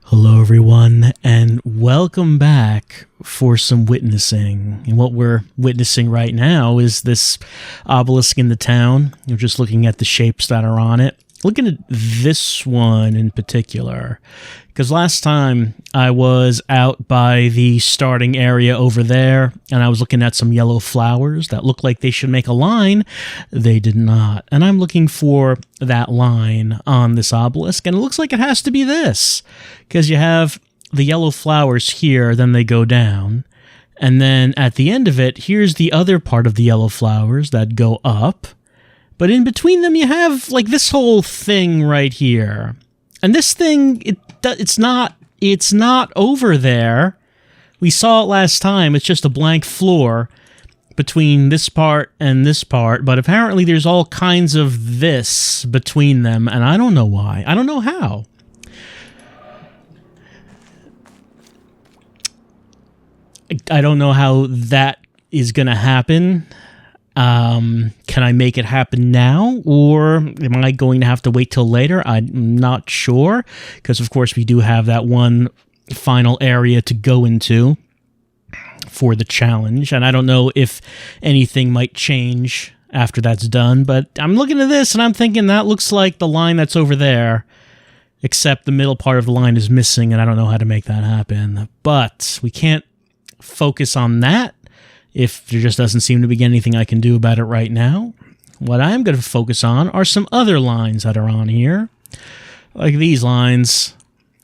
Hello, everyone, and welcome back for some witnessing. And what we're witnessing right now is this obelisk in the town. You're just looking at the shapes that are on it. Looking at this one in particular, because last time I was out by the starting area over there, and I was looking at some yellow flowers that looked like they should make a line. They did not. And I'm looking for that line on this obelisk, and it looks like it has to be this, because you have the yellow flowers here, then they go down, and then at the end of it, here's the other part of the yellow flowers that go up. But in between them, you have like this whole thing right here, and this thing it's not over there. We saw it last time. It's just a blank floor between this part and this part. But apparently, there's all kinds of this between them, and I don't know why. I don't know how. I don't know how that is going to happen. Can I make it happen now, or am I going to have to wait till later? I'm not sure, because of course we do have that one final area to go into for the challenge, and I don't know if anything might change after that's done, but I'm looking at this and I'm thinking that looks like the line that's over there, except the middle part of the line is missing, and I don't know how to make that happen. But we can't focus on that if there just doesn't seem to be anything I can do about it right now. What I'm going to focus on are some other lines that are on here, like these lines.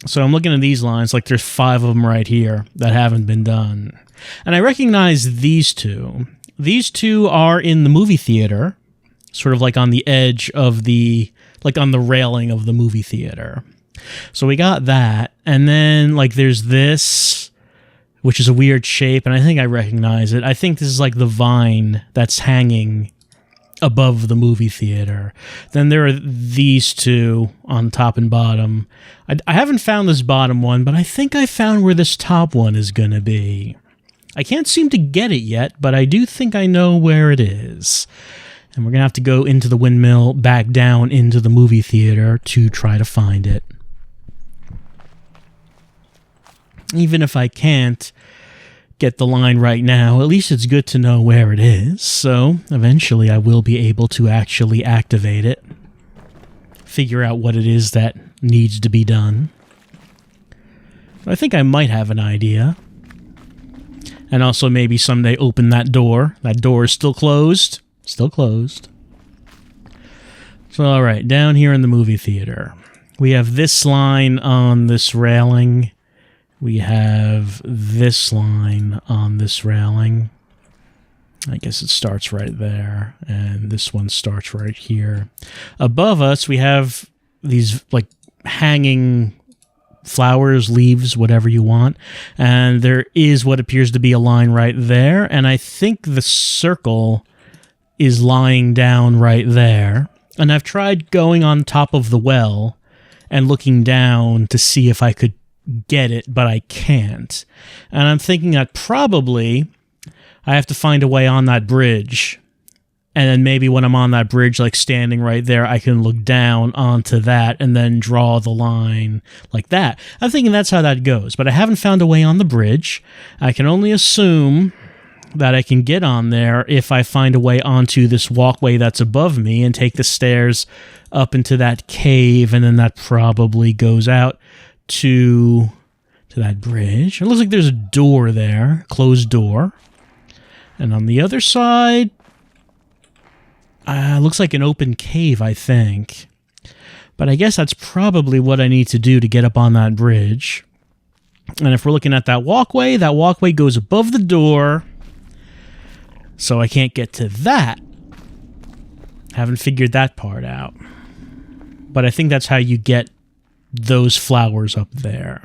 So I'm looking at these lines, like there's 5 of them right here that haven't been done. And I recognize these two. These two are in the movie theater, sort of like on the edge of like on the railing of the movie theater. So we got that. And then like there's this, which is a weird shape, and I think I recognize it. I think this is like the vine that's hanging above the movie theater. Then there are these two on top and bottom. I haven't found this bottom one, but I think I found where this top one is going to be. I can't seem to get it yet, but I do think I know where it is. And we're going to have to go into the windmill, back down into the movie theater to try to find it. Even if I can't get the line right now, at least it's good to know where it is. So eventually I will be able to actually activate it, figure out what it is that needs to be done. I think I might have an idea. And also maybe someday open that door. That door is still closed. Still closed. So alright, down here in the movie theater, we have this line on this railing. We have this line on this railing. I guess it starts right there, and this one starts right here. Above us, we have these like hanging flowers, leaves, whatever you want, and there is what appears to be a line right there, and I think the circle is lying down right there. And I've tried going on top of the well and looking down to see if I could get it, but I can't. And I'm thinking that probably I have to find a way on that bridge, and then maybe when I'm on that bridge, like standing right there, I can look down onto that and then draw the line like that. I'm thinking that's how that goes, but I haven't found a way on the bridge. I can only assume that I can get on there if I find a way onto this walkway that's above me and take the stairs up into that cave, and then that probably goes out to that bridge. It looks like there's a door there, closed door. And on the other side, looks like an open cave, I think. But I guess that's probably what I need to do to get up on that bridge. And if we're looking at that walkway goes above the door. So I can't get to that. Haven't figured that part out. But I think that's how you get those flowers up there.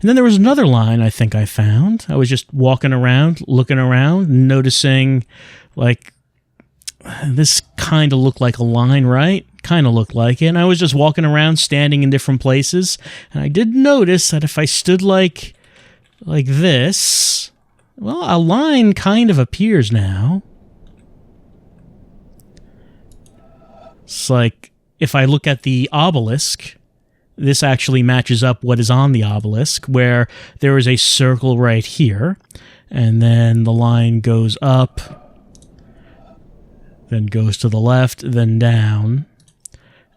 And then there was another line I think I found. I was just walking around, looking around, noticing like this kind of looked like a line, right? Kind of looked like it. And I was just walking around, standing in different places, and I did notice that if I stood like this, well, a line kind of appears now. It's like if I look at the obelisk, this actually matches up what is on the obelisk, where there is a circle right here, and then the line goes up, then goes to the left, then down,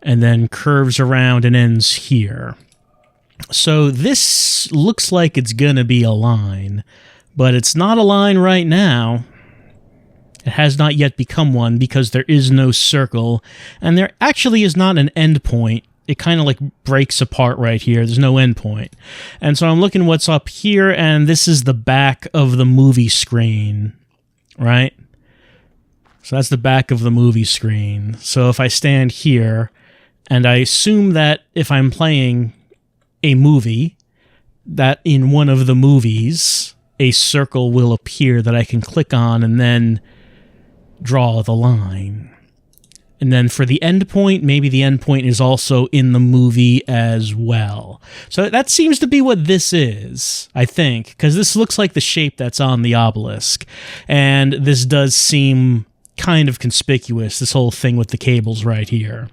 and then curves around and ends here. So this looks like it's going to be a line, but it's not a line right now. It has not yet become one because there is no circle, and there actually is not an end point. It kind of like breaks apart right here. There's no end point. And so I'm looking what's up here, and this is the back of the movie screen, right? So that's the back of the movie screen. So if I stand here, and I assume that if I'm playing a movie, that in one of the movies, a circle will appear that I can click on and then draw the line. And then for the endpoint, maybe the endpoint is also in the movie as well. So that seems to be what this is, I think, because this looks like the shape that's on the obelisk. And this does seem kind of conspicuous, this whole thing with the cables right here.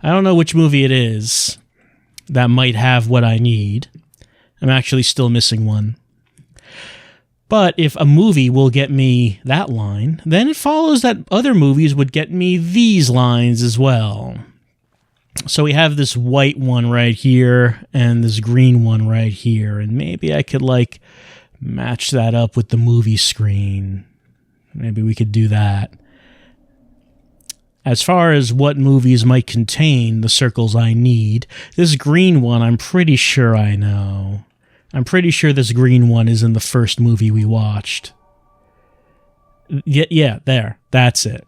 I don't know which movie it is that might have what I need. I'm actually still missing one. But if a movie will get me that line, then it follows that other movies would get me these lines as well. So we have this white one right here and this green one right here. And maybe I could like match that up with the movie screen. Maybe we could do that. As far as what movies might contain the circles I need, this green one I'm pretty sure I know. I'm pretty sure this green one is in the first movie we watched. Yeah, there. That's it.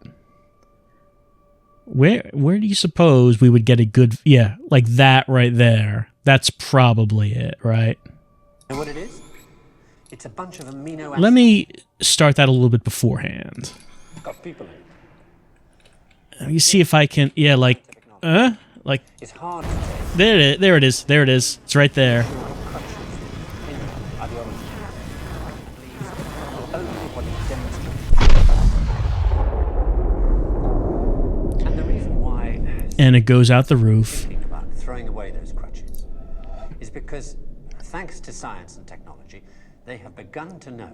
Where do you suppose we would get a good... Yeah, like that right there. That's probably it, right? You know what it is? It's a bunch of amino acids. Let me start that a little bit beforehand. Got people in. Let me see if I can... Yeah, like... Like... It's hard. There it is. There it is. It's right there. And it goes out the roof. About throwing away those crutches is because, thanks to science and technology, they have begun to know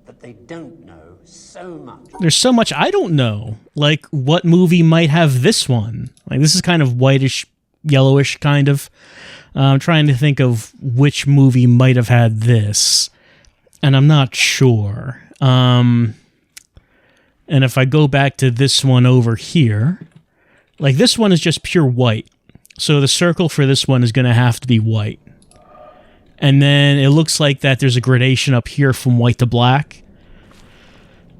that they don't know so much. There's so much I don't know. Like, what movie might have this one? Like, this is kind of whitish, yellowish, kind of. I'm trying to think of which movie might have had this, and I'm not sure. And if I go back to this one over here... Like, this one is just pure white. So the circle for this one is going to have to be white. And then it looks like that there's a gradation up here from white to black.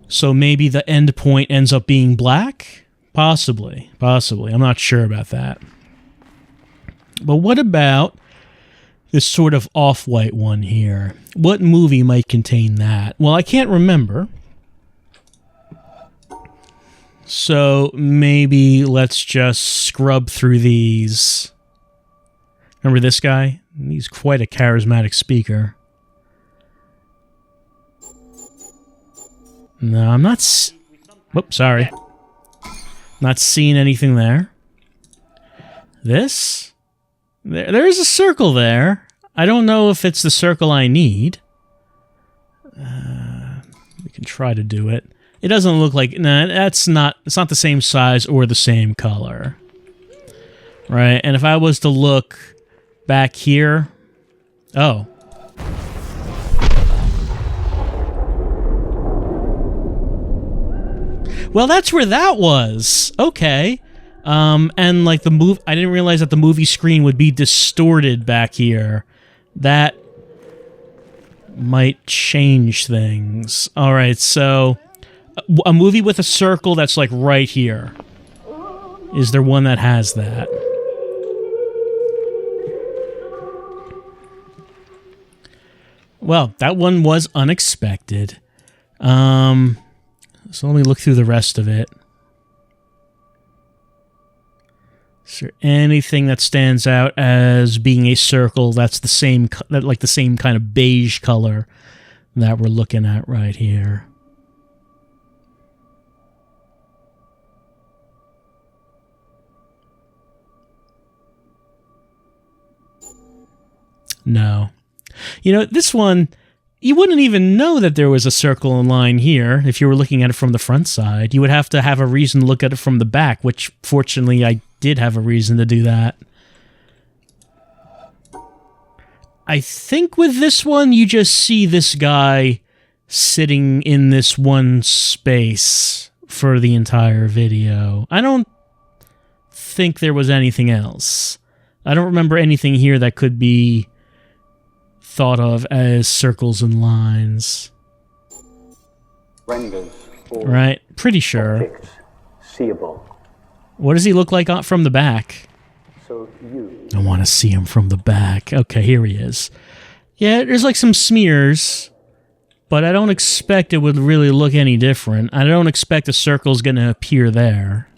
So maybe the end point ends up being black? Possibly. Possibly. I'm not sure about that. But what about this sort of off-white one here? What movie might contain that? Well, I can't remember. So maybe let's just scrub through these. Remember this guy? He's quite a charismatic speaker. No, I'm not... Whoops, sorry. Not seeing anything there. This? There's a circle there. I don't know if it's the circle I need. We can try to do it. It doesn't look like... Nah, it's not the same size or the same color. Right? And if I was to look back here... Oh. Well, that's where that was. Okay. And like the move... I didn't realize that the movie screen would be distorted back here. That might change things. Alright, so... A movie with a circle that's like right here. Is there one that has that? Well, that one was unexpected. So let me look through the rest of it. Is there anything that stands out as being a circle that's the same, like the same kind of beige color that we're looking at right here? No. You know, this one, you wouldn't even know that there was a circle and line here if you were looking at it from the front side. You would have to have a reason to look at it from the back, which fortunately I did have a reason to do that. I think with this one, you just see this guy sitting in this one space for the entire video. I don't think there was anything else. I don't remember anything here that could be thought of as circles and lines. Renders all right, pretty sure. objects seeable. What does he look like from the back? So you... I want to see him from the back. Okay, here he is. Yeah, there's like some smears, but I don't expect it would really look any different. I don't expect a circle's going to appear there.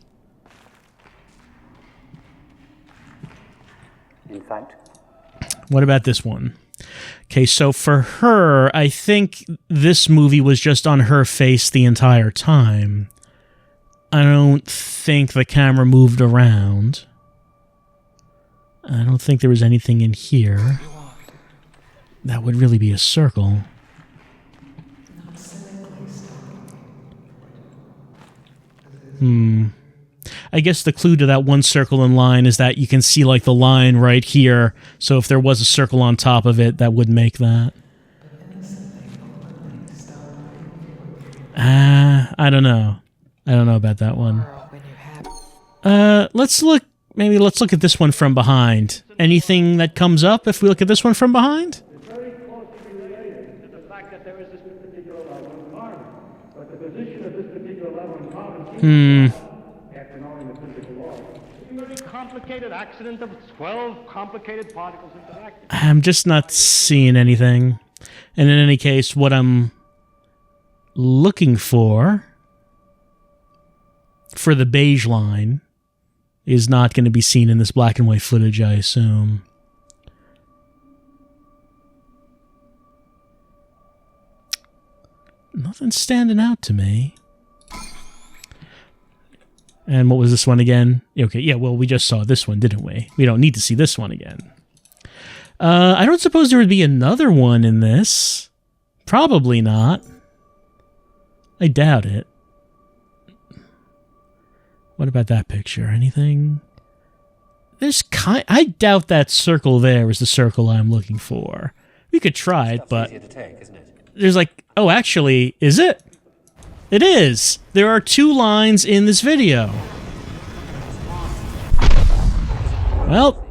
In fact... What about this one? Okay, so for her, I think this movie was just on her face the entire time. I don't think the camera moved around. I don't think there was anything in here. That would really be a circle. I guess the clue to that one circle and line is that you can see like the line right here. So if there was a circle on top of it, that would make that. I don't know. I don't know about that one. Let's look at this one from behind. Anything that comes up if we look at this one from behind? It's very closely related to the fact that there is this particular level in common. But the position of this particular level in common after knowing the physical law. It's a very complicated accident of 12 complicated particles interacting. I'm just not seeing anything. And in any case, what I'm looking for the beige line is not going to be seen in this black and white footage, I assume. Nothing's standing out to me. And what was this one again? Okay, yeah, well, we just saw this one, didn't we? We don't need to see this one again. I don't suppose there would be another one in this. Probably not. I doubt it. What about that picture? Anything? I doubt that circle there is the circle I'm looking for. We could try it, but Easier to take, isn't it? there's like, oh, actually, is it? It is. There are 2 lines in this video. Well,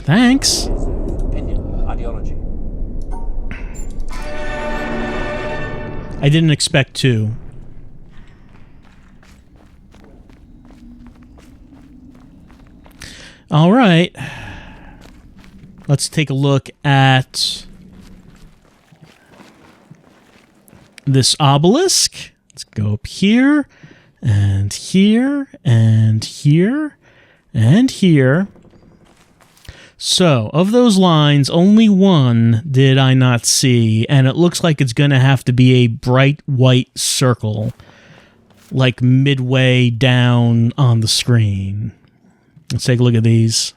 thanks. Opinion, ideology. I didn't expect 2. All right. Let's take a look at this obelisk. Let's go up here, and here, and here, and here. So, of those lines, only one did I not see, and it looks like it's going to have to be a bright white circle, like midway down on the screen. Let's take a look at these.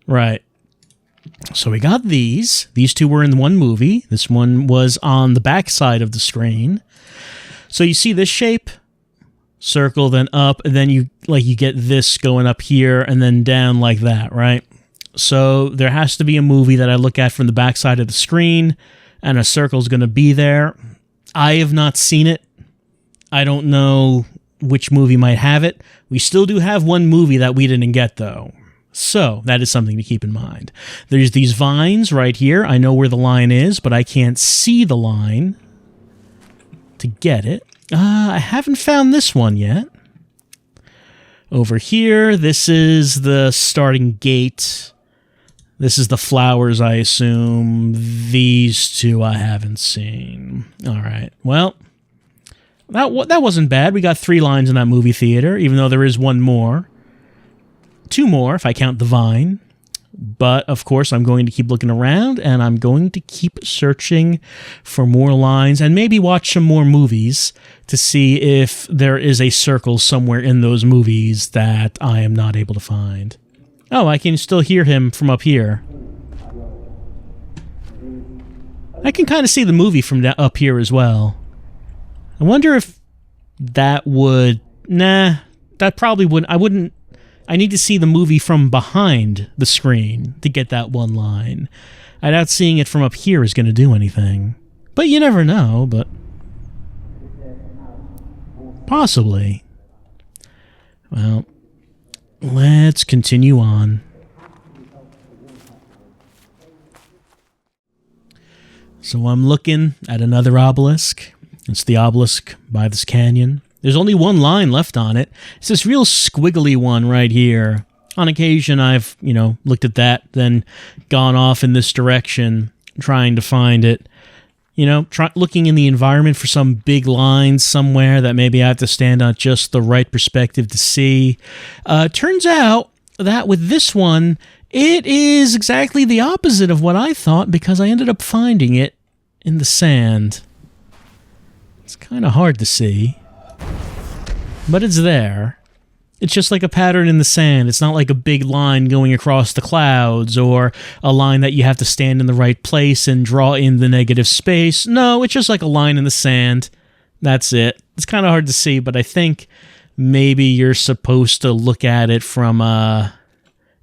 Right. So we got these. These 2 were in one movie. This one was on the back side of the screen. So you see this shape? Circle, then up, and then you get this going up here and then down like that, right? So there has to be a movie that I look at from the back side of the screen, and a circle's going to be there. I have not seen it. I don't know which movie might have it. We still do have one movie that we didn't get, though. So, that is something to keep in mind. There's these vines right here. I know where the line is, but I can't see the line to get it. I haven't found this one yet. Over here, this is the starting gate. This is the flowers, I assume. These 2 I haven't seen. All right. Well, that wasn't bad. We got 3 lines in that movie theater, even though there is one more. 2 more, if I count the vine. But, of course, I'm going to keep looking around, and I'm going to keep searching for more lines, and maybe watch some more movies to see if there is a circle somewhere in those movies that I am not able to find. Oh, I can still hear him from up here. I can kind of see the movie from up here as well. I wonder if that would... Nah, that probably wouldn't... I need to see the movie from behind the screen to get that one line. I doubt seeing it from up here is going to do anything. But you never know, but... Possibly. Well, let's continue on. So I'm looking at another obelisk. It's the obelisk by this canyon. There's only one line left on it. It's this real squiggly one right here. On occasion, I've, looked at that, then gone off in this direction, trying to find it. Looking in the environment for some big lines somewhere that maybe I have to stand on just the right perspective to see. Turns out that with this one, it is exactly the opposite of what I thought, because I ended up finding it in the sand. It's kind of hard to see, but it's there. It's just like a pattern in the sand. It's not like a big line going across the clouds or a line that you have to stand in the right place and draw in the negative space. No, it's just like a line in the sand. That's it. It's kind of hard to see, but I think maybe you're supposed to look at it from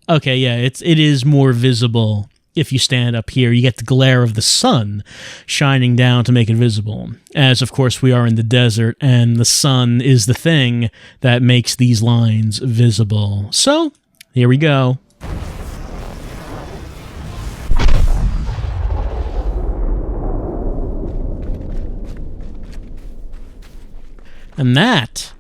okay, yeah, it is more visible if you stand up here. You get the glare of the sun shining down to make it visible. As, of course, we are in the desert, and the sun is the thing that makes these lines visible. So, here we go. And that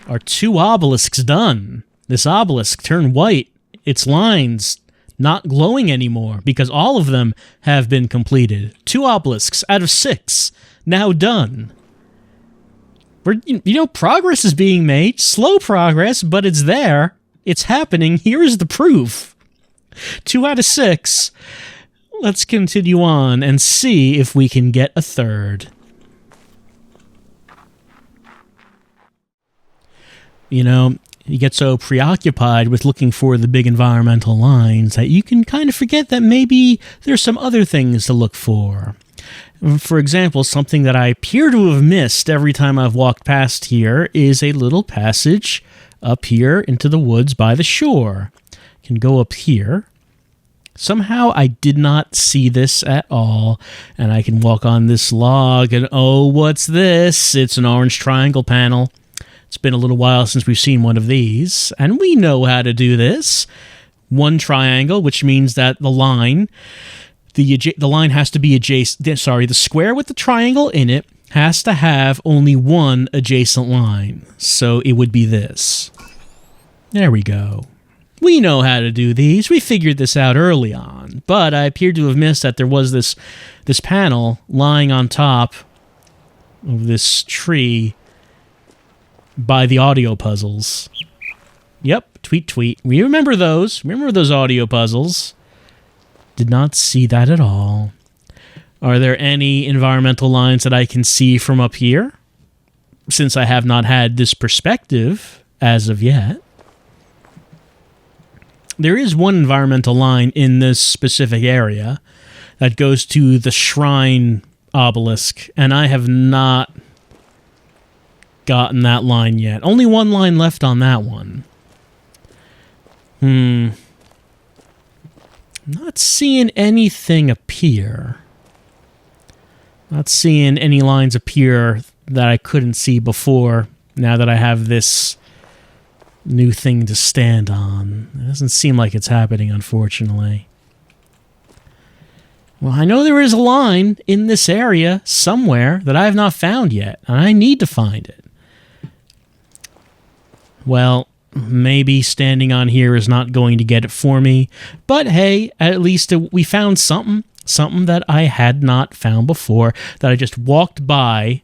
are 2 obelisks done. This obelisk turned white. Its lines not glowing anymore because all of them have been completed. 2 obelisks out of 6 now done. Progress is being made. Slow progress, but it's there. It's happening. Here is the proof. 2 out of 6. Let's continue on and see if we can get a third. You get so preoccupied with looking for the big environmental lines that you can kind of forget that maybe there's some other things to look for. For example, something that I appear to have missed every time I've walked past here is a little passage up here into the woods by the shore. I can go up here. Somehow I did not see this at all, and I can walk on this log, and oh, what's this? It's an orange triangle panel. It's been a little while since we've seen one of these, and we know how to do this. One triangle, which means that the line has to be adjacent. Sorry, the square with the triangle in it has to have only one adjacent line. So it would be this. There we go. We know how to do these. We figured this out early on, but I appeared to have missed that there was this panel lying on top of this tree by the audio puzzles. Yep, tweet. We remember those. Remember those audio puzzles. Did not see that at all. Are there any environmental lines that I can see from up here? Since I have not had this perspective as of yet. There is one environmental line in this specific area that goes to the shrine obelisk, and I have not gotten that line yet. Only one line left on that one. Not seeing anything appear. Not seeing any lines appear that I couldn't see before, now that I have this new thing to stand on. It doesn't seem like it's happening, unfortunately. Well, I know there is a line in this area somewhere that I have not found yet, and I need to find it. Well, maybe standing on here is not going to get it for me, but hey, at least we found something that I had not found before, that I just walked by,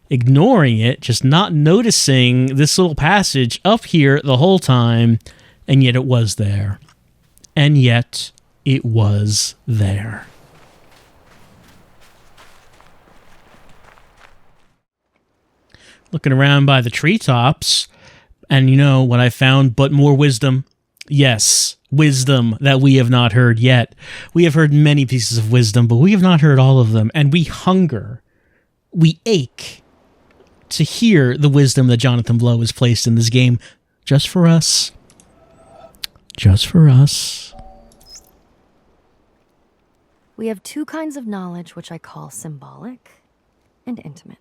ignoring it, just not noticing this little passage up here the whole time, and yet it was there. And yet it was there. Looking around by the treetops, and you know what I found but more wisdom? Yes, wisdom that we have not heard yet. We have heard many pieces of wisdom, but we have not heard all of them, and we hunger, we ache to hear the wisdom that Jonathan Blow has placed in this game just for us. Just for us. We have two kinds of knowledge which I call symbolic and intimate.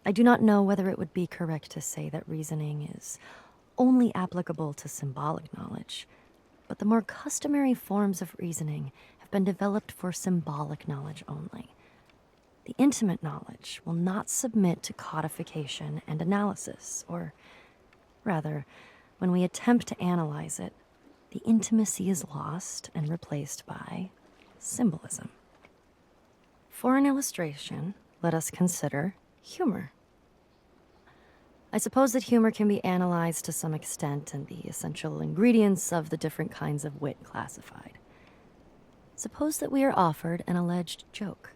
I do not know whether it would be correct to say that reasoning is only applicable to symbolic knowledge, but the more customary forms of reasoning have been developed for symbolic knowledge only. The intimate knowledge will not submit to codification and analysis, or rather, when we attempt to analyze it, the intimacy is lost and replaced by symbolism. For an illustration, let us consider humor. I suppose that humor can be analyzed to some extent and the essential ingredients of the different kinds of wit classified. Suppose that we are offered an alleged joke.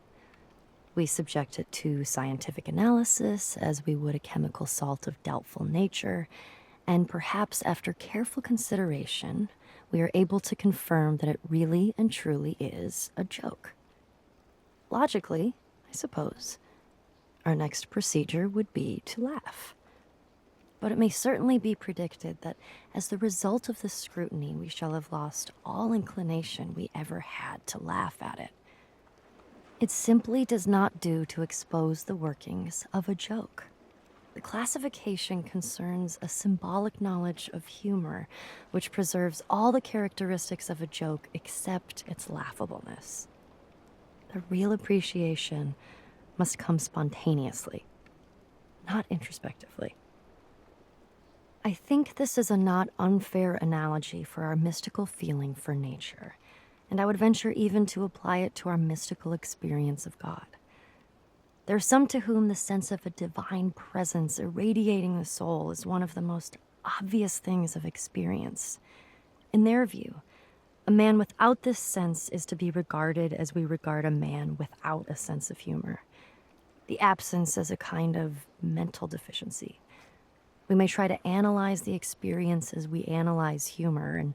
We subject it to scientific analysis as we would a chemical salt of doubtful nature, and perhaps after careful consideration, we are able to confirm that it really and truly is a joke. Logically, I suppose, our next procedure would be to laugh. But it may certainly be predicted that as the result of this scrutiny, we shall have lost all inclination we ever had to laugh at it. It simply does not do to expose the workings of a joke. The classification concerns a symbolic knowledge of humor, which preserves all the characteristics of a joke except its laughableness. The real appreciation must come spontaneously, not introspectively. I think this is a not unfair analogy for our mystical feeling for nature, and I would venture even to apply it to our mystical experience of God. There are some to whom the sense of a divine presence irradiating the soul is one of the most obvious things of experience. In their view, a man without this sense is to be regarded as we regard a man without a sense of humor. The absence as a kind of mental deficiency. We may try to analyze the experience as we analyze humor and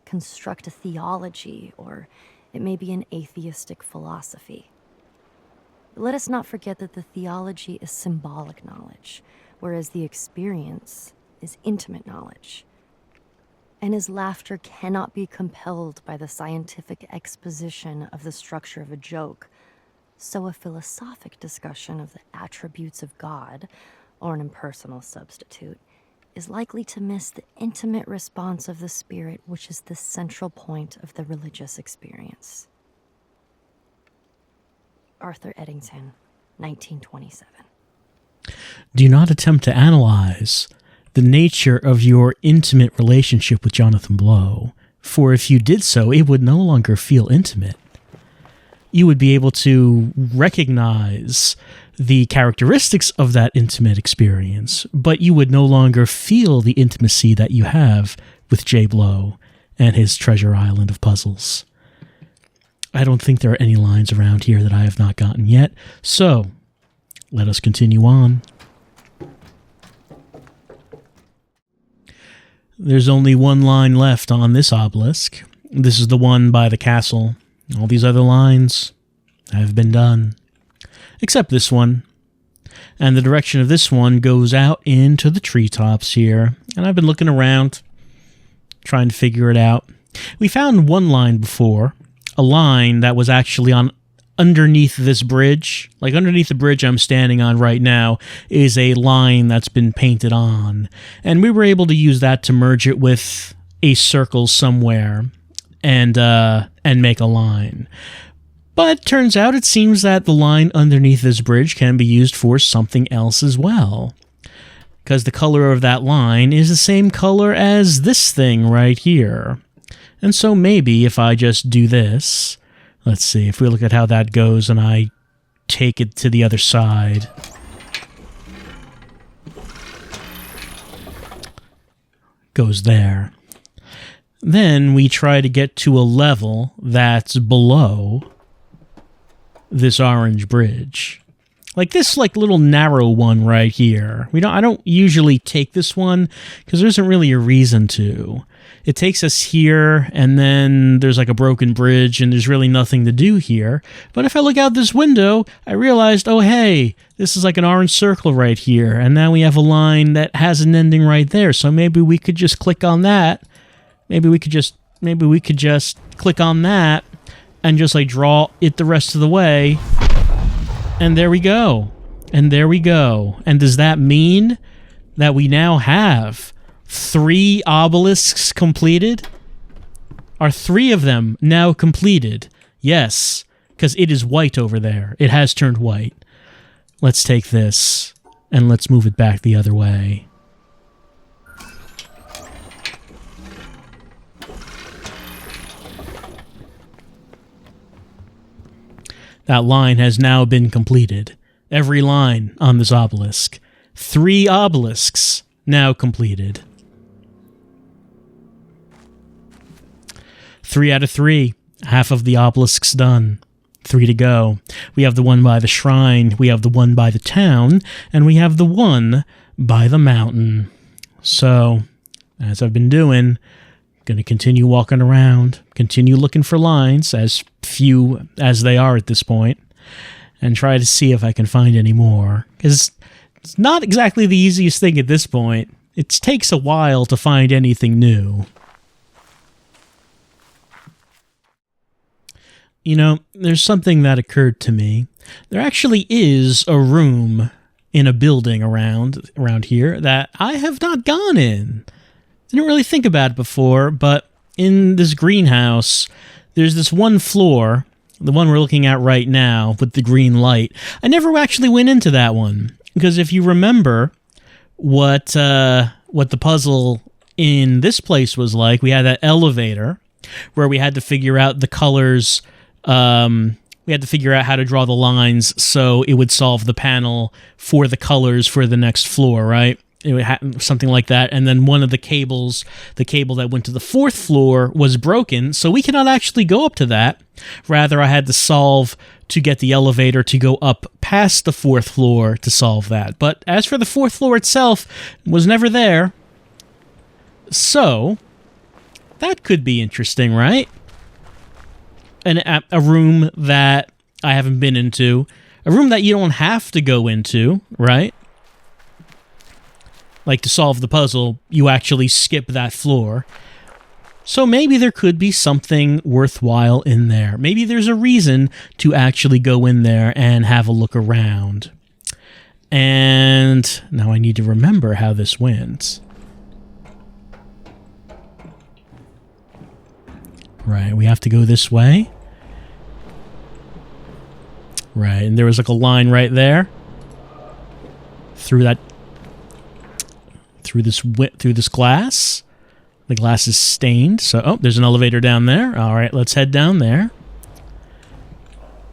construct a theology, or it may be an atheistic philosophy. But let us not forget that the theology is symbolic knowledge, whereas the experience is intimate knowledge. And as laughter cannot be compelled by the scientific exposition of the structure of a joke, so a philosophic discussion of the attributes of God, or an impersonal substitute, is likely to miss the intimate response of the spirit, which is the central point of the religious experience. Arthur Eddington, 1927. Do not attempt to analyze the nature of your intimate relationship with Jonathan Blow, for if you did so, it would no longer feel intimate. You would be able to recognize the characteristics of that intimate experience, but you would no longer feel the intimacy that you have with J. Blow and his treasure island of puzzles. I don't think there are any lines around here that I have not gotten yet, so let us continue on. There's only one line left on this obelisk. This is the one by the castle. All these other lines have been done. Except this one. And the direction of this one goes out into the treetops here. And I've been looking around, trying to figure it out. We found one line before. A line that was actually on underneath this bridge. Like underneath the bridge I'm standing on right now is a line that's been painted on. And we were able to use that to merge it with a circle somewhere and make a line. But turns out it seems that the line underneath this bridge can be used for something else as well. Because the color of that line is the same color as this thing right here. And so maybe if I just do this, let's see, if we look at how that goes and I take it to the other side. Goes there. Then we try to get to a level that's below this orange bridge. Like this little narrow one right here. I don't usually take this one because there isn't really a reason to. it takes us here, and then there's like a broken bridge, and there's really nothing to do here. But if I look out this window, I realized, oh hey, this is like an orange circle right here, and now we have a line that has an ending right there. So maybe we could just click on that. Maybe we could just click on that and just like draw it the rest of the way. And there we go. And there we go. And does that mean that we now have 3 obelisks completed? Are 3 of them now completed? Yes, because it is white over there. It has turned white. Let's take this and let's move it back the other way. That line has now been completed. Every line on this obelisk. 3 obelisks now completed. 3 out of 3. Half of the obelisks done. 3 to go. We have the one by the shrine, we have the one by the town, and we have the one by the mountain. So, as I've been doing, going to continue walking around, continue looking for lines, as few as they are at this point, and try to see if I can find any more. Because it's not exactly the easiest thing at this point. It takes a while to find anything new. You know, there's something that occurred to me. There actually is a room in a building around here that I have not gone in. Didn't really think about it before, but in this greenhouse, there's this one floor, the one we're looking at right now with the green light. I never actually went into that one, because if you remember what the puzzle in this place was like, we had that elevator where we had to figure out the colors. We had to figure out how to draw the lines so it would solve the panel for the colors for the next floor, right? It would something like that. And then one of the cables, the cable that went to the 4th floor, was broken, so we cannot actually go up to that. Rather, I had to solve to get the elevator to go up past the 4th floor to solve that. But as for the 4th floor itself, it was never there. So, that could be interesting, right? A room that I haven't been into. A room that you don't have to go into, right? Like, to solve the puzzle, you actually skip that floor. So maybe there could be something worthwhile in there. Maybe there's a reason to actually go in there and have a look around. And now I need to remember how this went. Right, we have to go this way. Right, and there was like a line right there. Through this glass. The glass is stained, so... Oh, there's an elevator down there. Alright, let's head down there.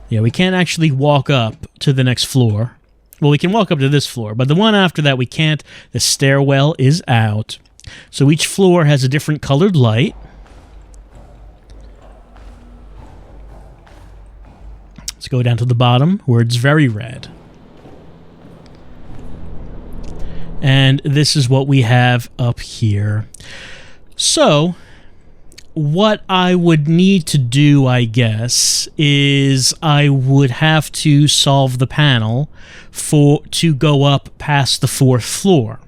Yeah, we can't actually walk up to the next floor. Well, we can walk up to this floor, but the one after that we can't. The stairwell is out. So each floor has a different colored light. Let's go down to the bottom, where it's very red. And this is what we have up here. So, what I would need to do, I guess, is I would have to solve the panel to go up past the 4th floor.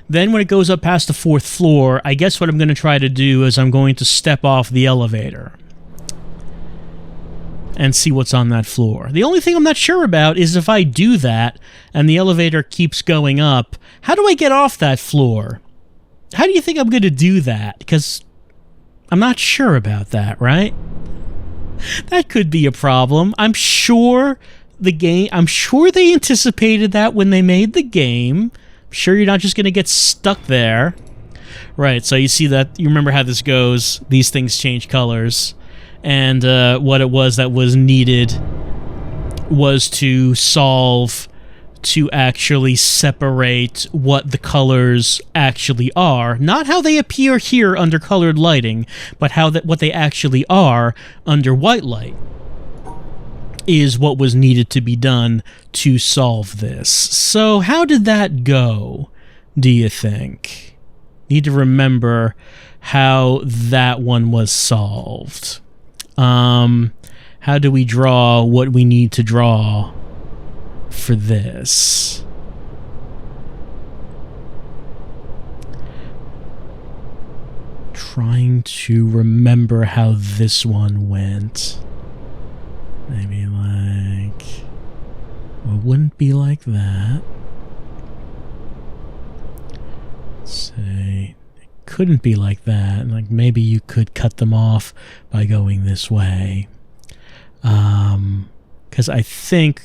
Then when it goes up past the 4th floor, I guess what I'm going to try to do is I'm going to step off the elevator and see what's on that floor. The only thing I'm not sure about is if I do that and the elevator keeps going up, how do I get off that floor? How do you think I'm going to do that? Because I'm not sure about that, right? That could be a problem. I'm sure they anticipated that when they made the game. I'm sure you're not just going to get stuck there. Right, so you see that, you remember how this goes. These things change colors. And what it was that was needed was to solve to actually separate what the colors actually are. Not how they appear here under colored lighting, but what they actually are under white light is what was needed to be done to solve this. So how did that go, do you think? need to remember how that one was solved. How do we draw what we need to draw for this? Trying to remember how this one went. Maybe like... Well, it wouldn't be like that. Let's say... It couldn't be like that. Like, maybe you could cut them off by going this way. Because I think...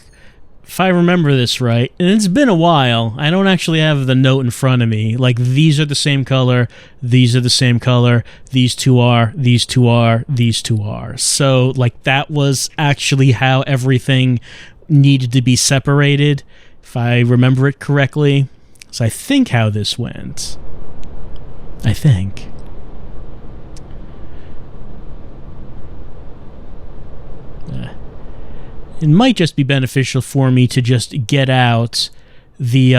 If I remember this right, and it's been a while, I don't actually have the note in front of me. Like, these are the same color, these are the same color, these two are, these two are, these two are. So, like, that was actually how everything needed to be separated, if I remember it correctly. So I think how this went. I think. It might just be beneficial for me to just get out the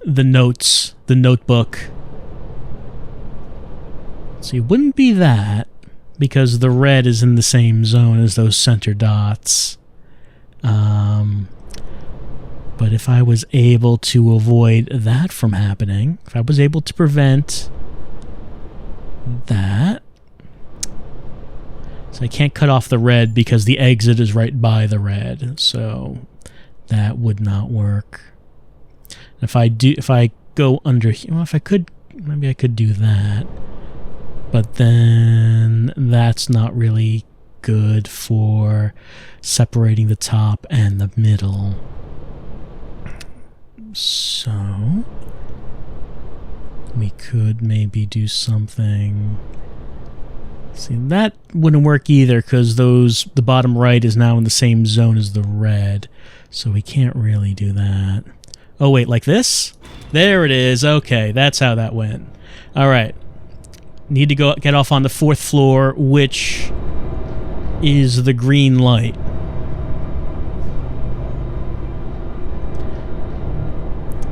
notes, the notebook. See, it wouldn't be that, because the red is in the same zone as those center dots. But if I was able to avoid that from happening, if I was able to prevent that... So I can't cut off the red because the exit is right by the red, so that would not work. If I go under here, well, if I could, maybe I could do that. But then that's not really good for separating the top and the middle. So we could maybe do something. See, that wouldn't work either because the bottom right is now in the same zone as the red. So we can't really do that. Oh, wait, like this? There it is. Okay, that's how that went. All right. Need to go get off on the 4th floor, which is the green light.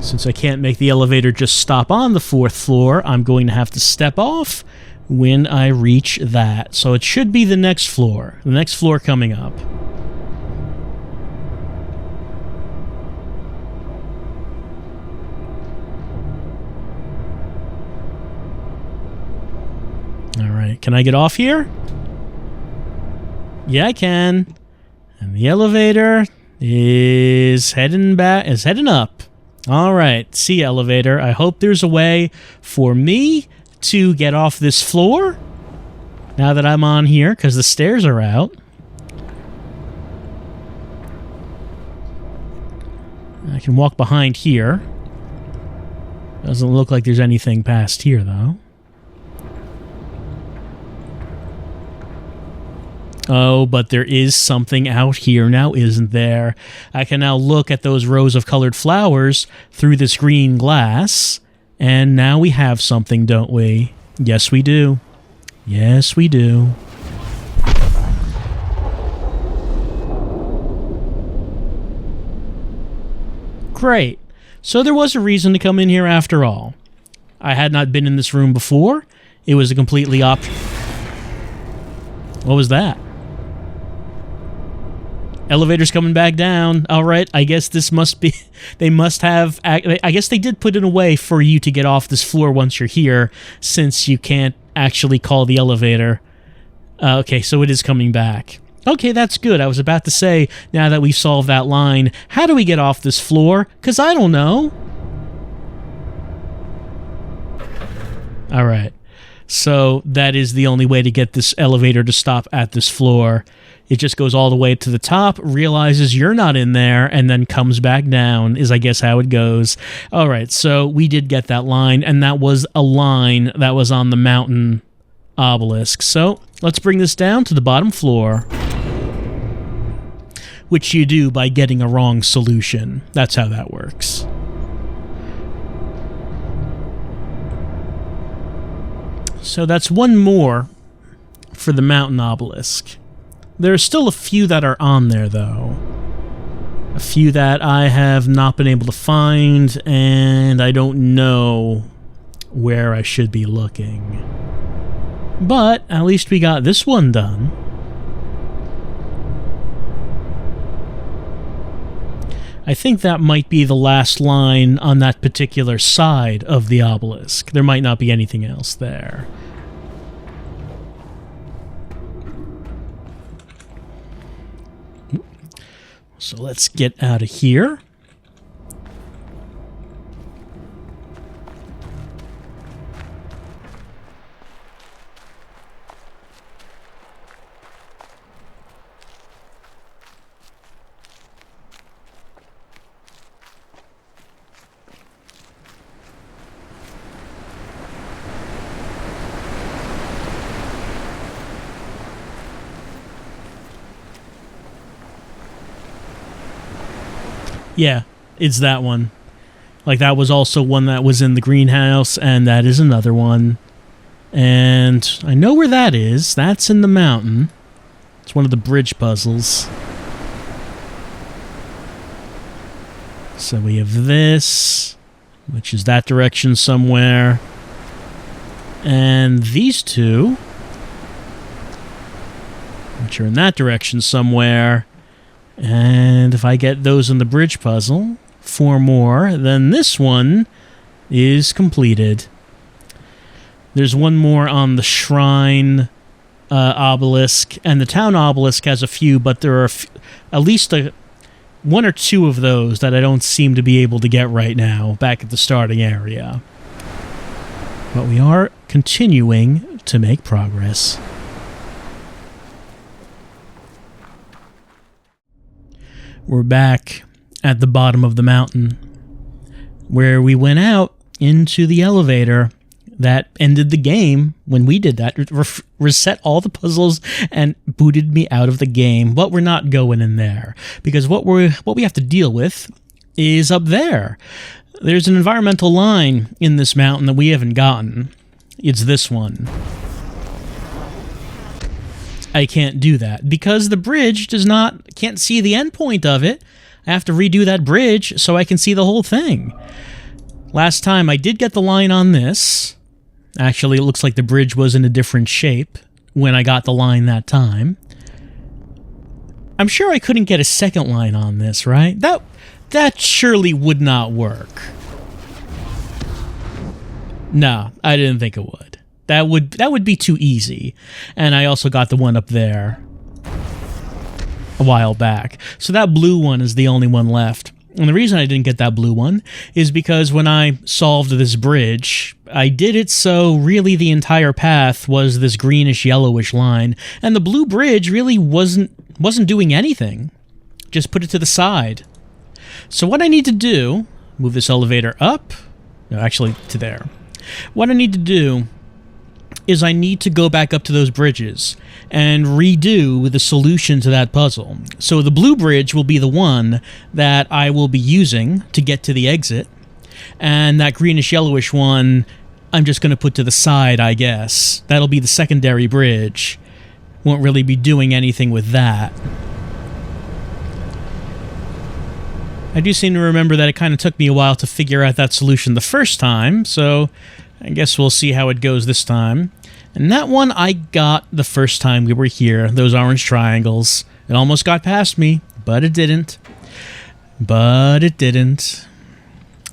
Since I can't make the elevator just stop on the 4th floor, I'm going to have to step off when I reach that. So it should be the next floor coming up. Alright, can I get off here? Yeah, I can. And the elevator is heading up. Alright, see, elevator. I hope there's a way for me to get off this floor now that I'm on here, because the stairs are out. I can walk behind here. Doesn't look like there's anything past here, though. Oh, but there is something out here now, isn't there? I can now look at those rows of colored flowers through this green glass. And now we have something, don't we? Yes, we do. Yes, we do. Great. So there was a reason to come in here after all. I had not been in this room before. It was a completely What was that? Elevator's coming back down. All right, I guess this must be... They must have... I guess they did put in a way for you to get off this floor once you're here, since you can't actually call the elevator. Okay, so it is coming back. Okay, that's good. I was about to say, now that we've solved that line, how do we get off this floor? Because I don't know. All right. So that is the only way to get this elevator to stop at this floor. It just goes all the way to the top, realizes you're not in there, and then comes back down, is I guess how it goes. All right, so we did get that line, and that was a line that was on the mountain obelisk. So let's bring this down to the bottom floor, which you do by getting a wrong solution. That's how that works. So that's one more for the mountain obelisk. There are still a few that are on there, though. A few that I have not been able to find, and I don't know where I should be looking. But at least we got this one done. I think that might be the last line on that particular side of the obelisk. There might not be anything else there. So let's get out of here. Yeah, it's that one. Like, that was also one that was in the greenhouse, and that is another one. And I know where that is. That's in the mountain. It's one of the bridge puzzles. So we have this, which is that direction somewhere. And these two, which are in that direction somewhere. And if I get those in the bridge puzzle, 4 more, then this one is completed. There's one more on the shrine obelisk, and the town obelisk has a few, but there are at least 1 or 2 of those that I don't seem to be able to get right now back at the starting area. But we are continuing to make progress. We're back at the bottom of the mountain, where we went out into the elevator that ended the game when we did that. Reset all the puzzles and booted me out of the game. But we're not going in there, because what we have to deal with is up there. There's an environmental line in this mountain that we haven't gotten. It's this one. I can't do that because the bridge can't see the end point of it. I have to redo that bridge so I can see the whole thing. Last time I did get the line on this. Actually, it looks like the bridge was in a different shape when I got the line that time. I'm sure I couldn't get a second line on this, right? That surely would not work. No, I didn't think it would. That would be too easy. And I also got the one up there a while back. So that blue one is the only one left. And the reason I didn't get that blue one is because when I solved this bridge, I did it so really the entire path was this greenish yellowish line, and the blue bridge really wasn't doing anything. Just put it to the side. So what I need to do, move this elevator up, no, actually to there. What I need to do is I need to go back up to those bridges and redo the solution to that puzzle. So the blue bridge will be the one that I will be using to get to the exit, and that greenish-yellowish one I'm just going to put to the side, I guess. That'll be the secondary bridge. Won't really be doing anything with that. I do seem to remember that it kind of took me a while to figure out that solution the first time, so I guess we'll see how it goes this time. And that one I got the first time we were here, those orange triangles. It almost got past me, but it didn't. But it didn't.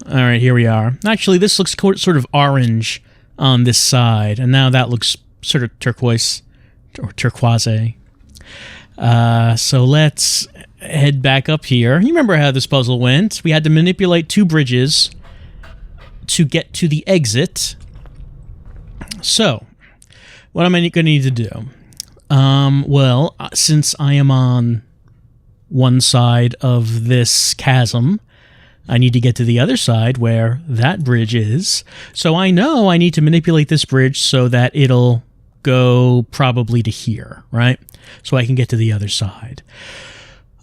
Alright, here we are. Actually, this looks sort of orange on this side, and now that looks sort of turquoise, or turquoise. So let's head back up here. You remember how this puzzle went? We had to manipulate 2 bridges to get to the exit. So, what am I going to need to do? Well, since I am on one side of this chasm, I need to get to the other side where that bridge is. So I know I need to manipulate this bridge so that it'll go probably to here, right? So I can get to the other side.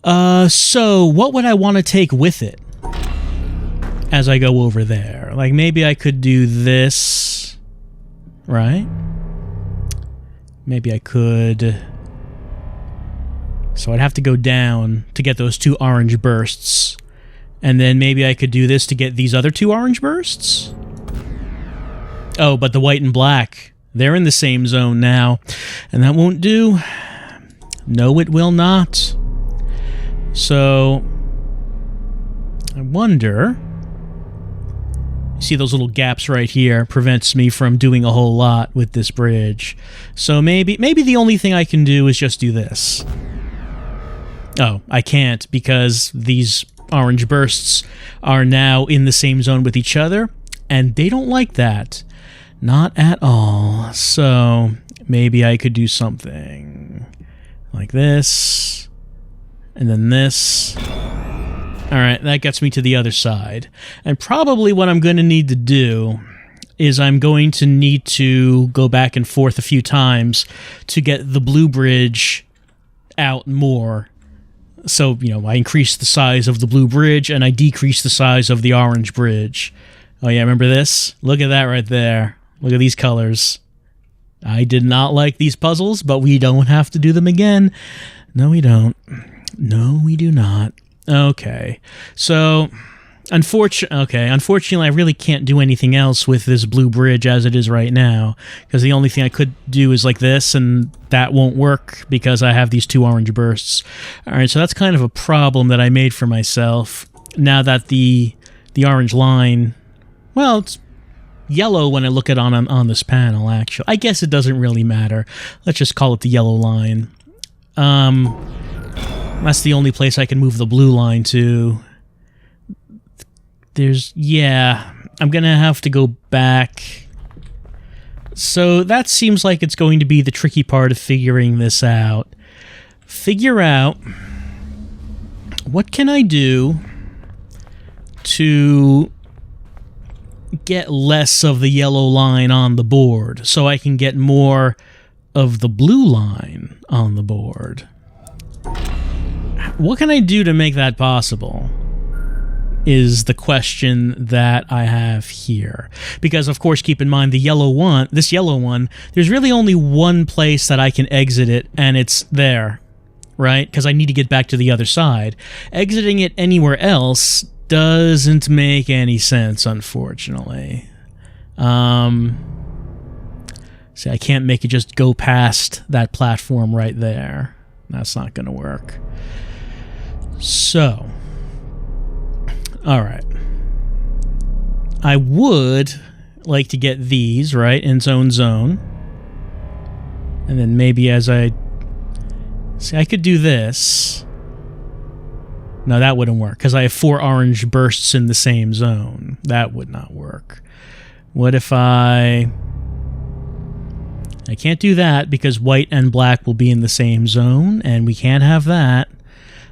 So what would I want to take with it as I go over there? Like, maybe I could do this, right? Maybe I could... So I'd have to go down to get those 2 orange bursts. And then maybe I could do this to get these other 2 orange bursts? Oh, but the white and black, they're in the same zone now, and that won't do. No, it will not. So, I wonder... See those little gaps right here prevents me from doing a whole lot with this bridge. So maybe the only thing I can do is just do this. Oh, I can't because these orange bursts are now in the same zone with each other, and they don't like that. Not at all. So maybe I could do something like this, and then this. Alright, that gets me to the other side. And probably what I'm going to need to do is I'm going to need to go back and forth a few times to get the blue bridge out more. So, you know, I increase the size of the blue bridge and I decrease the size of the orange bridge. Oh yeah, remember this? Look at that right there. Look at these colors. I did not like these puzzles, but we don't have to do them again. No, we don't. No, we do not. Okay, so unfortunately, I really can't do anything else with this blue bridge as it is right now, because the only thing I could do is like this, and that won't work because I have these two orange bursts. All right, so that's kind of a problem that I made for myself. Now that the orange line, well, it's yellow when I look at it on this panel. Actually, I guess it doesn't really matter. Let's just call it the yellow line. That's the only place I can move the blue line to. Yeah, I'm gonna have to go back. So that seems like it's going to be the tricky part of figuring this out. Figure out what can I do to get less of the yellow line on the board so I can get more of the blue line on the board. What can I do to make that possible is the question that I have here. Because, of course, keep in mind, this yellow one, there's really only one place that I can exit it, and it's there, right? Because I need to get back to the other side. Exiting it anywhere else doesn't make any sense, unfortunately. See, I can't make it just go past that platform right there. That's not going to work. So, all right. I would like to get these, right, in zone. And then maybe as I... See, I could do this. No, that wouldn't work, because I have 4 orange bursts in the same zone. That would not work. What if I can't do that, because white and black will be in the same zone, and we can't have that.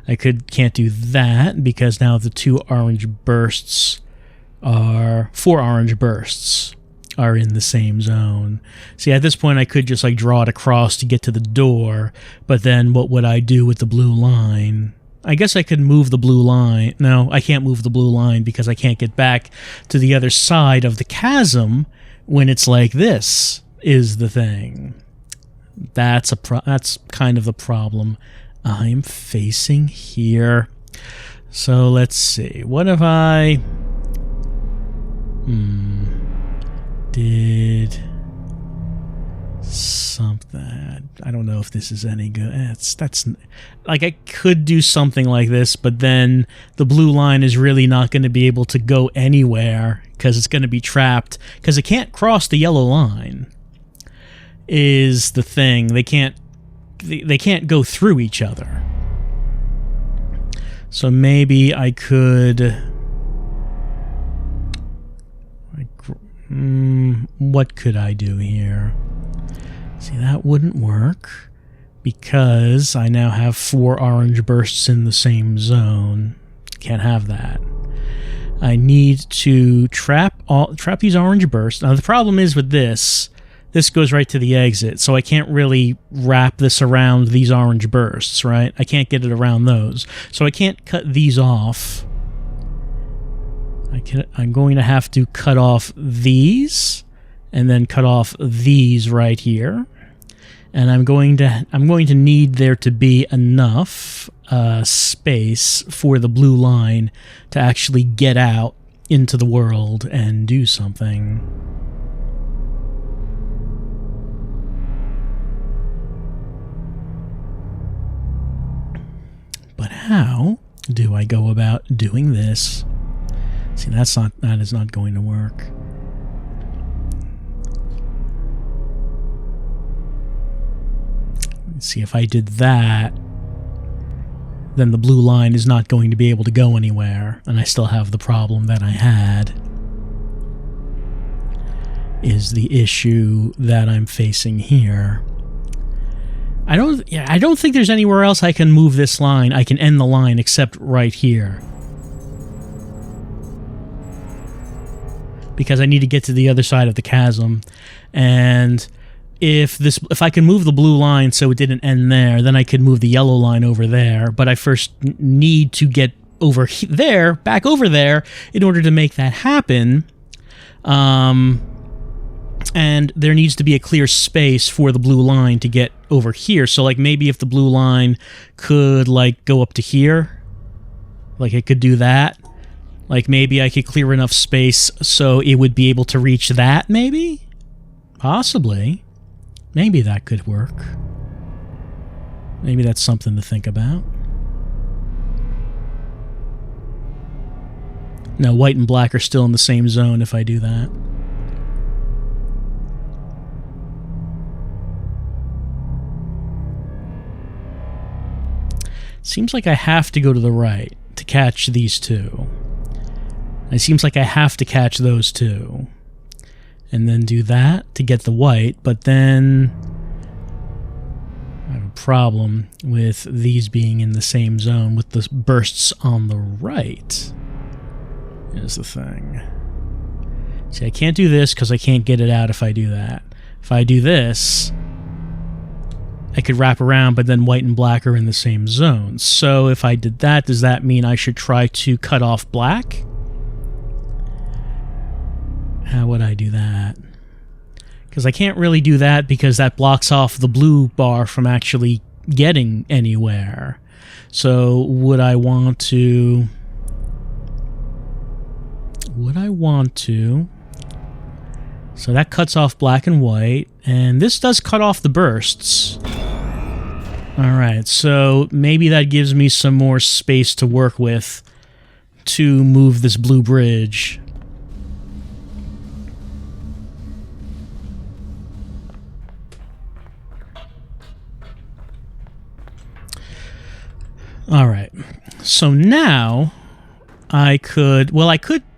I can't do that, because now the 4 orange bursts are in the same zone. See, at this point, I could just like draw it across to get to the door, but then what would I do with the blue line? I guess I could move the blue line. No, I can't move the blue line because I can't get back to the other side of the chasm when it's like this is the thing. That's kind of the problem I'm facing here. So let's see. What if I did something? I don't know if this is any good. That's like, I could do something like this, but then the blue line is really not going to be able to go anywhere because it's going to be trapped because it can't cross the yellow line. Is the thing. They can't go through each other. So maybe I could... what could I do here? See, that wouldn't work because I now have 4 orange bursts in the same zone. Can't have that. I need to trap these orange bursts. Now the problem is with this goes right to the exit, so I can't really wrap this around these orange bursts, right? I can't get it around those. So I can't cut these off. I'm going to have to cut off these, and then cut off these right here. And I'm going to need there to be enough space for the blue line to actually get out into the world and do something. how do I go about doing this? See, that is not going to work. Let's see, if I did that, then the blue line is not going to be able to go anywhere, and I still have the problem that I had. Is the issue that I'm facing here. I don't think there's anywhere else I can move this line. I can end the line except right here. Because I need to get to the other side of the chasm, and if I can move the blue line so it didn't end there, then I could move the yellow line over there, but I first need to get over there, back over there, in order to make that happen. And there needs to be a clear space for the blue line to get over here. So, like, maybe if the blue line could, like, go up to here, like, it could do that. Like, maybe I could clear enough space so it would be able to reach that, maybe? Possibly. Maybe that could work. Maybe that's something to think about. Now, white and black are still in the same zone if I do that. Seems like I have to go to the right to catch these two. It seems like I have to catch those two. And then do that to get the white, but then I have a problem with these being in the same zone with the bursts on the right. Is the thing. See, I can't do this because I can't get it out if I do that. If I do this, I could wrap around, but then white and black are in the same zone. So if I did that, does that mean I should try to cut off black? How would I do that? Because I can't really do that because that blocks off the blue bar from actually getting anywhere. So would I want to... So that cuts off black and white, and this does cut off the bursts. Alright, so maybe that gives me some more space to work with to move this blue bridge. Alright, so now I could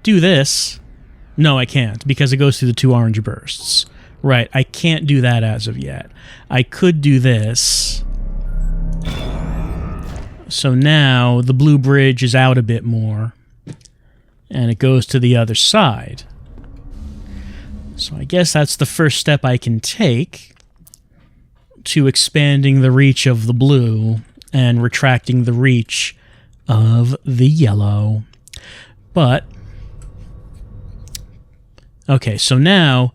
do this. No, I can't, because it goes through the two orange bursts. Right, I can't do that as of yet. I could do this. So now the blue bridge is out a bit more, and it goes to the other side. So I guess that's the first step I can take to expanding the reach of the blue and retracting the reach of the yellow. But okay, so now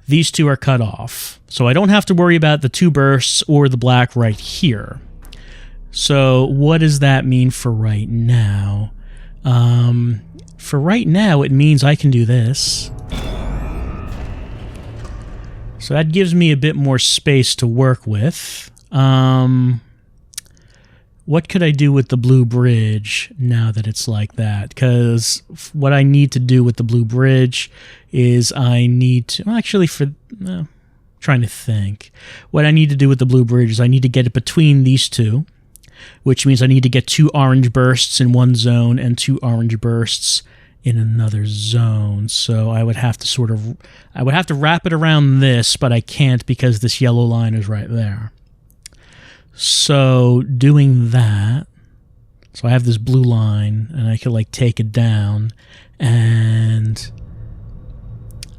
these two are cut off. So I don't have to worry about the two bursts or the black right here. So what does that mean for right now? For right now, it means I can do this. So that gives me a bit more space to work with. What could I do with the blue bridge now that it's like that? Because what I need to do with the blue bridge is I need to... Well, actually, trying to think. What I need to do with the blue bridge is I need to get it between these two, which means I need to get two orange bursts in one zone and two orange bursts in another zone. So I would have to wrap it around this, but I can't because this yellow line is right there. So doing that, so I have this blue line, and I could like take it down, and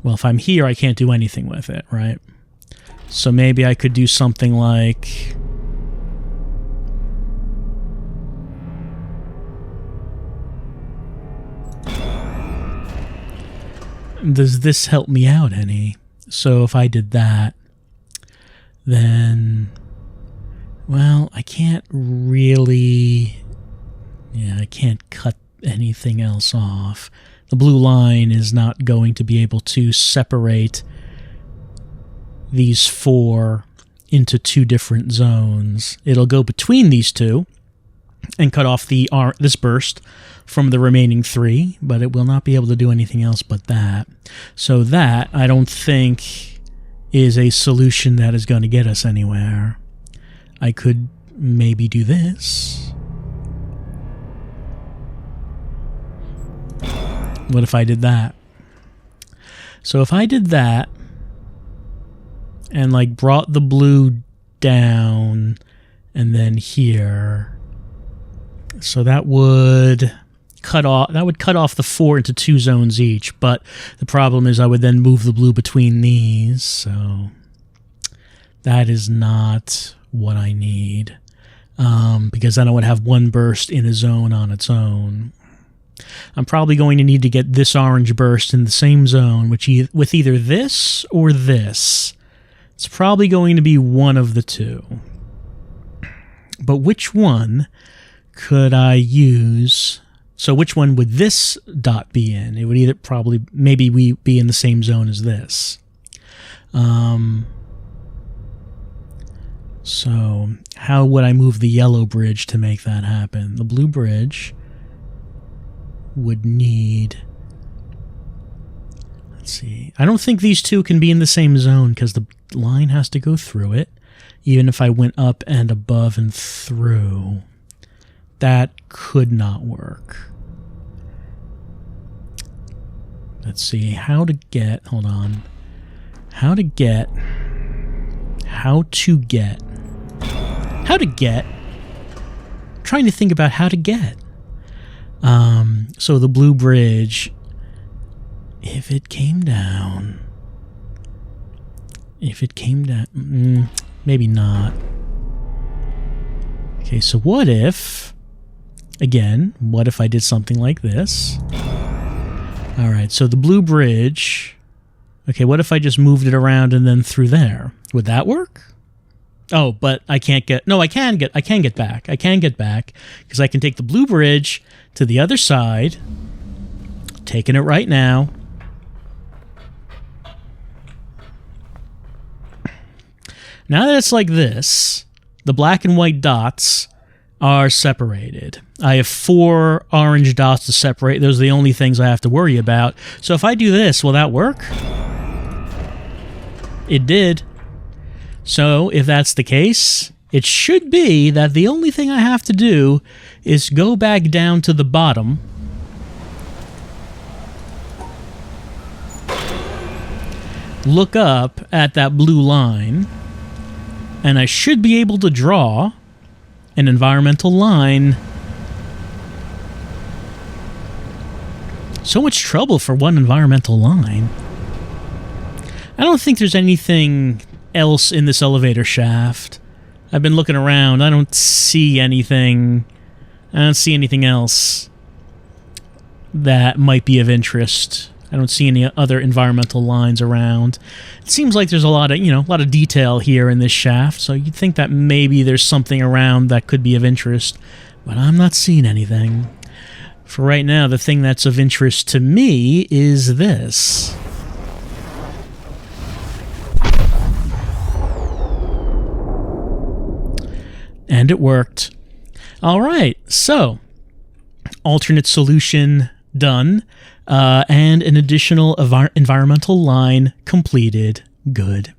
well, if I'm here, I can't do anything with it, right? So maybe I could do something like... Does this help me out any? So if I did that, then... Well, I can't really... Yeah, I can't cut anything else off. The blue line is not going to be able to separate these four into two different zones. It'll go between these two, and cut off this burst from the remaining 3, but it will not be able to do anything else but that. So that, I don't think, is a solution that is going to get us anywhere. I could maybe do this. What if I did that? So if I did that and like brought the blue down and then here, so that would cut off the 4 into 2 zones each, but the problem is I would then move the blue between these, so that is not what I need, because then I would have one burst in a zone on its own. I'm probably going to need to get this orange burst in the same zone, with either this or this. It's probably going to be one of the two. But which one could I use? So which one would this dot be in? It would either maybe we be in the same zone as this. So how would I move the yellow bridge to make that happen? The blue bridge would need... Let's see. I don't think these two can be in the same zone because the line has to go through it, even if I went up and above and through. That could not work. Let's see. How to get... Hold on. How to get... I'm trying to think about how to get. So the blue bridge, if it came down, maybe not. Okay, so what if I did something like this? All right, so the blue bridge, okay, what if I just moved it around and then through there? Would that work? Oh, but I can't get... No, I can get back. I can get back because I can take the blue bridge to the other side. Taking it right now. Now that it's like this, the black and white dots are separated. I have 4 orange dots to separate. Those are the only things I have to worry about. So if I do this, will that work? It did. So if that's the case, it should be that the only thing I have to do is go back down to the bottom, look up at that blue line, and I should be able to draw an environmental line. So much trouble for one environmental line. I don't think there's anything else in this elevator shaft. I've been looking around. I don't see anything. I don't see anything else that might be of interest. I don't see any other environmental lines around. It seems like there's a lot of detail here in this shaft, so you'd think that maybe there's something around that could be of interest, but I'm not seeing anything. For right now, the thing that's of interest to me is this. And it worked. All right, so alternate solution done, and an additional environmental line completed. Good.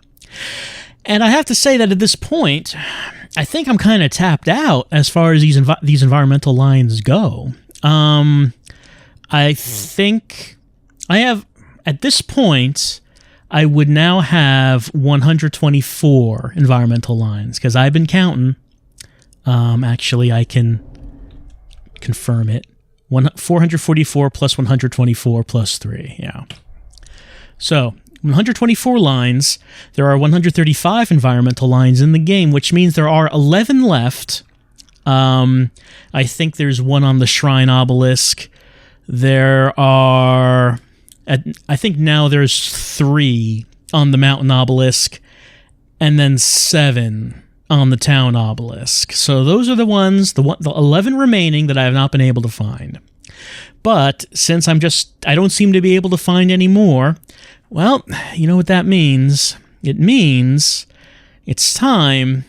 And I have to say that at this point, I think I'm kind of tapped out as far as these environmental lines go. I think I have, at this point, I would now have 124 environmental lines, because I've been counting. Actually, I can confirm it. 444 plus 124 plus 3, yeah. So, 124 lines. There are 135 environmental lines in the game, which means there are 11 left. I think there's one on the shrine obelisk. There are... I think now there's 3 on the mountain obelisk, and then 7 on the town obelisk. So those are the ones, the 11 remaining that I have not been able to find. But since I don't seem to be able to find any more, well, you know what that means. It means it's time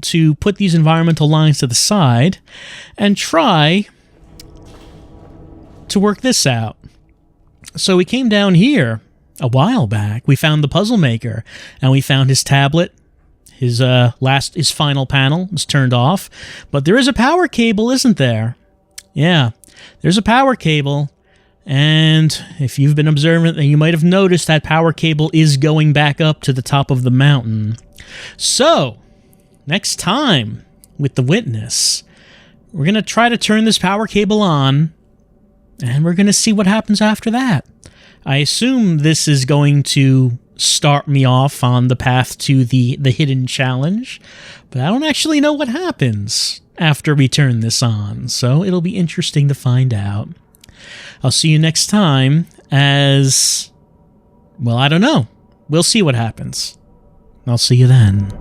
to put these environmental lines to the side and try to work this out. So we came down here a while back. We found the puzzle maker, and we found his tablet. His final panel is turned off, but there is a power cable, isn't there? Yeah, there's a power cable, and if you've been observant, then you might have noticed that power cable is going back up to the top of the mountain. So, next time with the Witness, we're going to try to turn this power cable on, and we're going to see what happens after that. I assume this is going to start me off on the path to the hidden challenge, but I don't actually know what happens after we turn this on, so it'll be interesting to find out. I'll see you next time as... well, I don't know. We'll see what happens. I'll see you then.